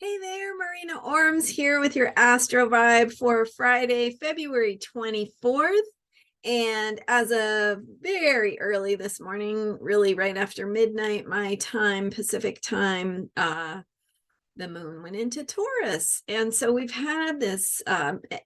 Hey there, Marina Ormes here with your Astro Vibe for Friday, February 24th. And as of very early this morning, really right after midnight, my time, Pacific time, the moon went into Taurus. And so we've had this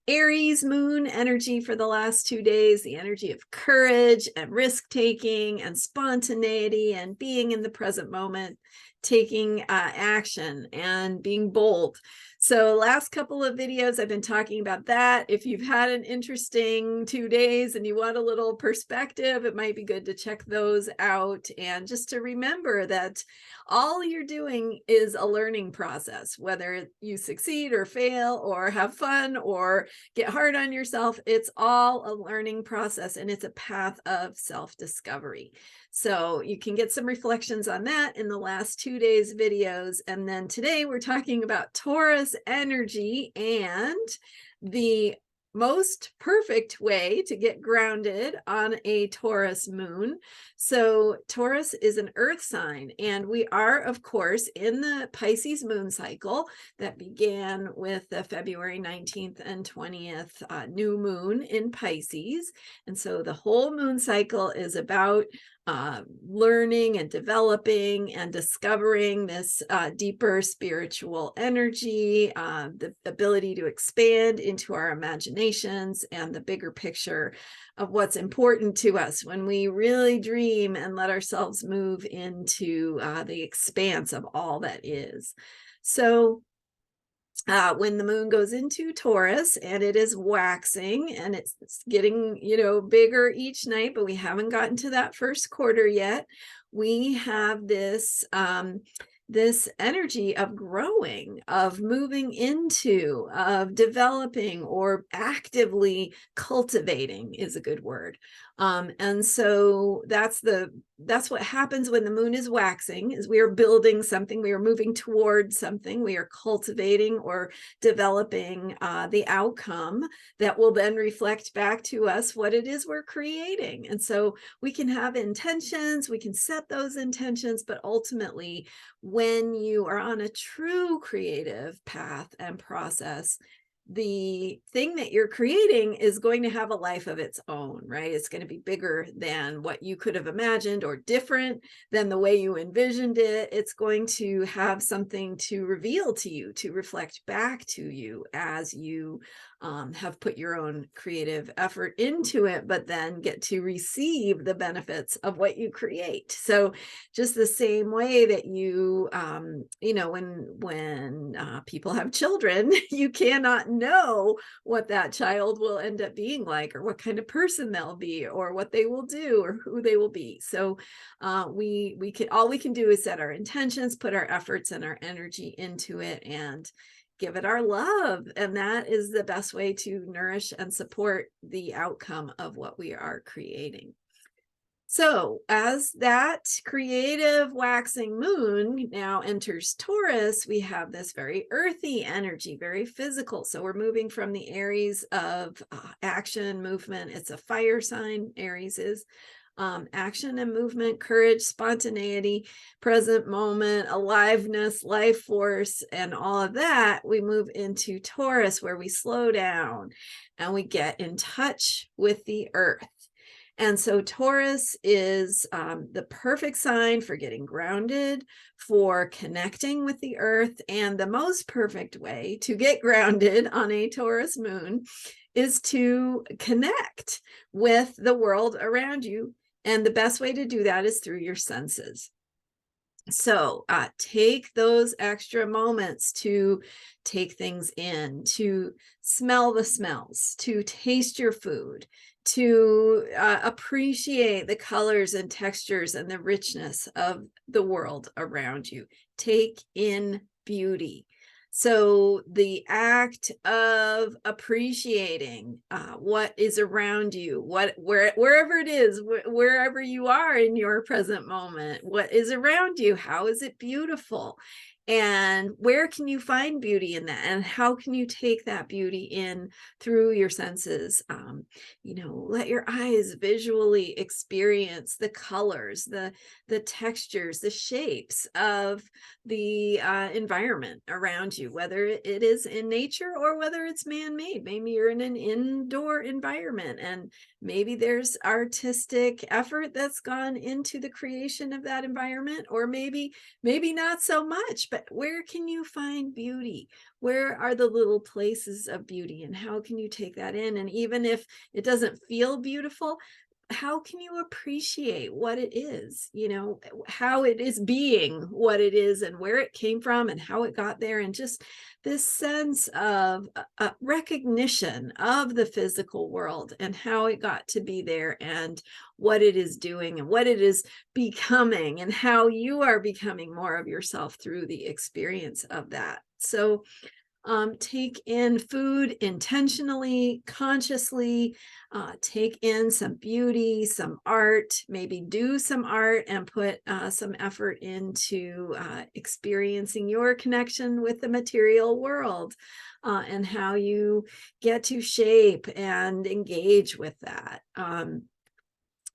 Aries moon energy for the last 2 days, the energy of courage and risk taking and spontaneity and being in the present moment, taking action and being bold. So last couple of videos, I've been talking about that. If you've had an interesting 2 days and you want a little perspective, it might be good to check those out. And just to remember that all you're doing is a learning process, whether you succeed or fail or have fun or get hard on yourself, it's all a learning process and it's a path of self-discovery. So you can get some reflections on that in the last 2 days videos. And then today we're talking about Taurus energy and the most perfect way to get grounded on a Taurus moon. So Taurus is an earth sign, and we are, of course, in the Pisces moon cycle that began with the February 19th and 20th new moon in Pisces. And so the whole moon cycle is about learning and developing and discovering this deeper spiritual energy, the ability to expand into our imaginations and the bigger picture of what's important to us when we really dream and let ourselves move into the expanse of all that is. So when the moon goes into Taurus and it is waxing and it's getting, bigger each night, but we haven't gotten to that first quarter yet, we have this energy of growing, of moving into, of developing, or actively cultivating is a good word. And so that's what happens when the moon is waxing, is we are building something, we are moving towards something, we are cultivating or developing the outcome that will then reflect back to us what it is we're creating. And so we can have intentions, we can set those intentions, but ultimately when you are on a true creative path and process, the thing that you're creating is going to have a life of its own, right? It's going to be bigger than what you could have imagined or different than the way you envisioned it. It's going to have something to reveal to you, to reflect back to you as you have put your own creative effort into it, but then get to receive the benefits of what you create. So just the same way that when people have children, you cannot know what that child will end up being like, or what kind of person they'll be, or what they will do, or who they will be. So all we can do is set our intentions, put our efforts and our energy into it, and give it our love. And that is the best way to nourish and support the outcome of what we are creating. So as that creative waxing moon now enters Taurus, we have this very earthy energy, very physical. So we're moving from the Aries of action, movement. It's a fire sign, Aries is. Action and movement, courage, spontaneity, present moment, aliveness, life force, and all of that. We move into Taurus, where we slow down and we get in touch with the earth. And so Taurus is the perfect sign for getting grounded, for connecting with the earth. And the most perfect way to get grounded on a Taurus moon is to connect with the world around you. And the best way to do that is through your senses. So take those extra moments to take things in, to smell the smells, to taste your food, to appreciate the colors and textures and the richness of the world around you. Take in beauty. So the act of appreciating what is around you, wherever it is, wherever you are in your present moment, what is around you, how is it beautiful? And where can you find beauty in that? And how can you take that beauty in through your senses? Let your eyes visually experience the colors, the textures, the shapes of the environment around you, whether it is in nature or whether it's man-made. Maybe you're in an indoor environment and maybe there's artistic effort that's gone into the creation of that environment, or maybe not so much. But where can you find beauty? Where are the little places of beauty, and how can you take that in? And even if it doesn't feel beautiful, how can you appreciate what it is, how it is being what it is, and where it came from and how it got there, and just this sense of recognition of the physical world and how it got to be there, and what it is doing, and what it is becoming, and how you are becoming more of yourself through the experience of that. So take in food intentionally, consciously, take in some beauty, some art, maybe do some art and put some effort into experiencing your connection with the material world, and how you get to shape and engage with that.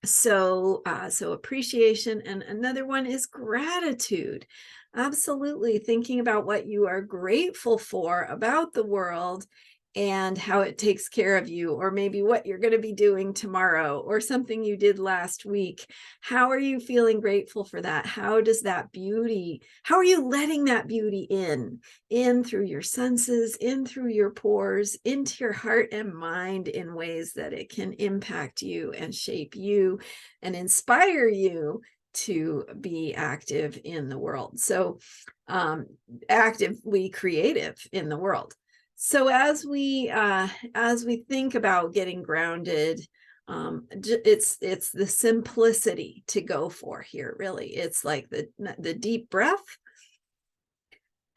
So appreciation. And another one is gratitude. Absolutely thinking about what you are grateful for about the world and how it takes care of you, or maybe what you're going to be doing tomorrow, or something you did last week. How are you feeling grateful for that? How does that beauty, how are you letting that beauty in through your senses, in through your pores, into your heart and mind in ways that it can impact you and shape you and inspire you to be active in the world? So actively creative in the world. So as we think about getting grounded, it's the simplicity to go for here. Really, it's like the deep breath.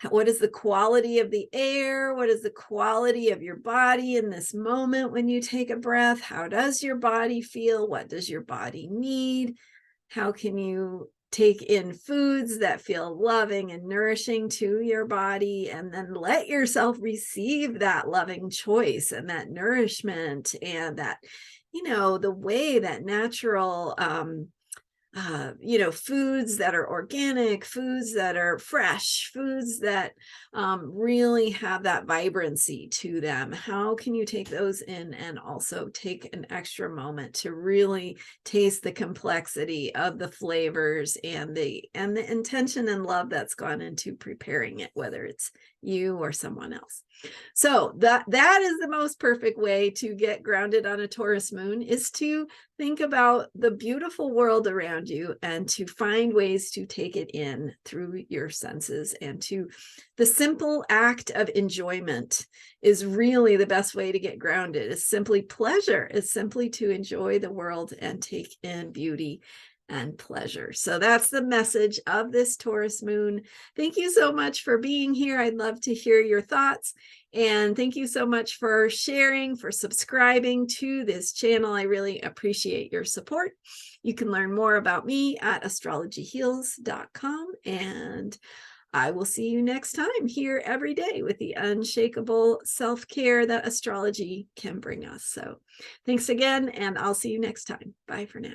What is the quality of the air? What is the quality of your body in this moment when you take a breath? How does your body feel? What does your body need? How can you take in foods that feel loving and nourishing to your body, and then let yourself receive that loving choice and that nourishment, and that, the way that natural, foods that are organic, foods that are fresh, foods that really have that vibrancy to them. How can you take those in and also take an extra moment to really taste the complexity of the flavors and the intention and love that's gone into preparing it, whether it's you or someone else? So that is the most perfect way to get grounded on a Taurus moon, is to think about the beautiful world around you and to find ways to take it in through your senses. And to the simple act of enjoyment is really the best way to get grounded. It's simply pleasure. It's simply to enjoy the world and take in beauty and pleasure. So that's the message of this Taurus moon. Thank you so much for being here. I'd love to hear your thoughts. And thank you so much for sharing, for subscribing to this channel. I really appreciate your support. You can learn more about me at astrologyheals.com. And I will see you next time here every day with the unshakable self-care that astrology can bring us. So thanks again, and I'll see you next time. Bye for now.